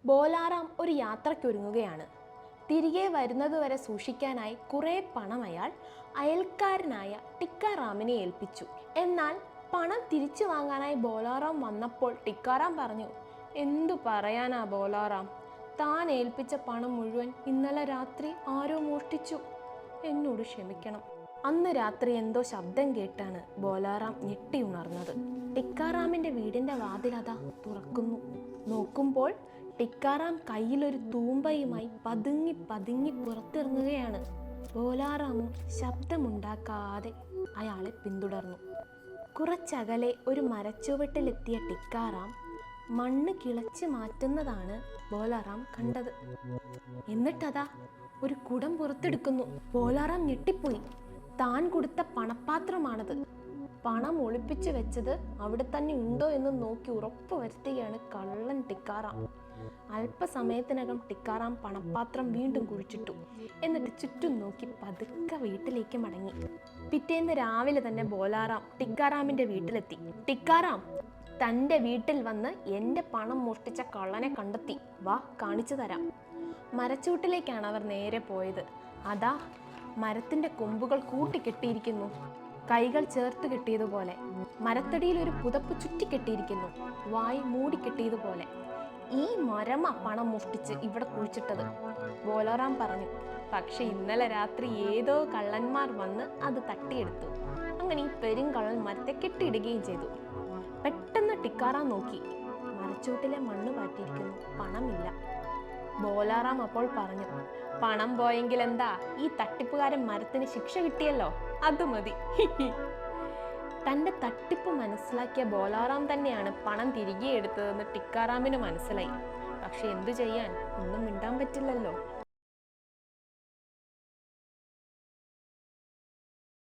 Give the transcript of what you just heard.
ബോലാറാം ഒരു യാത്രയ്ക്കൊരുങ്ങുകയാണ്. തിരികെ വരുന്നതുവരെ സൂക്ഷിക്കാനായി കുറേ പണം അയാൾ അയൽക്കാരനായ ടിക്കാറാമിനെ ഏൽപ്പിച്ചു. എന്നാൽ പണം തിരിച്ചു വാങ്ങാനായി ബോലാറാം വന്നപ്പോൾ ടിക്കാറാം പറഞ്ഞു, എന്തു പറയാനാ ബോലാറാം, താൻ ഏൽപ്പിച്ച പണം മുഴുവൻ ഇന്നലെ രാത്രി ആരോ മോഷ്ടിച്ചു. എന്നോട് ക്ഷമിക്കണം. അന്ന് രാത്രി എന്തോ ശബ്ദം കേട്ടാണ് ബോലാറാം ഞെട്ടി ഉണർന്നത്. ടിക്കാറാമിന്റെ വീടിന്റെ വാതിലതാ തുറക്കുന്നു. നോക്കുമ്പോൾ ടിക്കാറാം കയ്യിലൊരു തൂമ്പയുമായി പതുങ്ങി പതുങ്ങി പുറത്തിറങ്ങുകയാണ്. ബോലാറാമും ശബ്ദമുണ്ടാക്കാതെ അയാളെ പിന്തുടർന്നു. കുറച്ചകലെ ഒരു മരച്ചുവട്ടിലെത്തിയ ടിക്കാറാം മണ്ണ് കിളച്ച് മാറ്റുന്നതാണ് ബോലാറാം കണ്ടത്. എന്നിട്ടതാ ഒരു കുടം പുറത്തെടുക്കുന്നു. ബോലാറാം ഞെട്ടിപ്പോയി. താൻ കൊടുത്ത പണപ്പാത്രമാണത്. പണം ഒളിപ്പിച്ചു വെച്ചത് അവിടെ തന്നെ ഉണ്ടോ എന്ന് നോക്കി ഉറപ്പ് വരുത്തുകയാണ് കള്ളൻ ടിക്കാറാം. അല്പസമയത്തിനകം ടിക്കാറാം പണപ്പാത്രം വീണ്ടും കുഴിച്ചിട്ടു. എന്നിട്ട് ചുറ്റും നോക്കി പതുക്കെ വീട്ടിലേക്ക് മടങ്ങി. പിറ്റേന്ന് രാവിലെ തന്നെ ബോലാറാം ടിക്കാറാമിന്റെ വീട്ടിലെത്തി. ടിക്കാറാം, തൻ്റെ വീട്ടിൽ വന്ന് എൻ്റെ പണം മോഷ്ടിച്ച കള്ളനെ കണ്ടെത്തി, വാ കാണിച്ചു തരാം. മരച്ചൂട്ടിലേക്കാണ് അവർ നേരെ പോയത്. അതാ മരത്തിന്റെ കൊമ്പുകൾ കൂട്ടിക്കെട്ടിയിരിക്കുന്നു, കൈകൾ ചേർത്ത് കെട്ടിയതുപോലെ. മരത്തടിയിൽ ഒരു പുതപ്പ് ചുറ്റിക്കെട്ടിയിരിക്കുന്നു, വായി മൂടിക്കെട്ടിയതുപോലെ. ഈ മരമാ പണം മോഷ്ടിച്ച് ഇവിടെ കുഴിച്ചിട്ടത്, ബോലാറാം പറഞ്ഞു. പക്ഷെ ഇന്നലെ രാത്രി ഏതോ കള്ളന്മാർ വന്ന് അത് തട്ടിയെടുത്തു. അങ്ങനെ ഈ പെരുങ്കള്ളൻ മരത്തെ കെട്ടിയിടുകയും ചെയ്തു. പെട്ടെന്ന് ടിക്കാറാം നോക്കി, മരച്ചൂട്ടിലെ മണ്ണ് പാറ്റിയിരിക്കുന്നു, പണമില്ല. ബോലാറാം അപ്പോൾ പറഞ്ഞു, പണം പോയെങ്കിൽ എന്താ, ഈ തട്ടിപ്പുകാരൻ മരത്തിന് ശിക്ഷ കിട്ടിയല്ലോ, അത് മതി. തൻ്റെ തട്ടിപ്പ് മനസ്സിലാക്കിയ ബോലാറാം തന്നെയാണ് പണം തിരികെ എടുത്തതെന്ന് ടിക്കാറാമിന് മനസ്സിലായി. പക്ഷെ എന്തു ചെയ്യാൻ, ഒന്നും മിണ്ടാൻ പറ്റില്ലല്ലോ.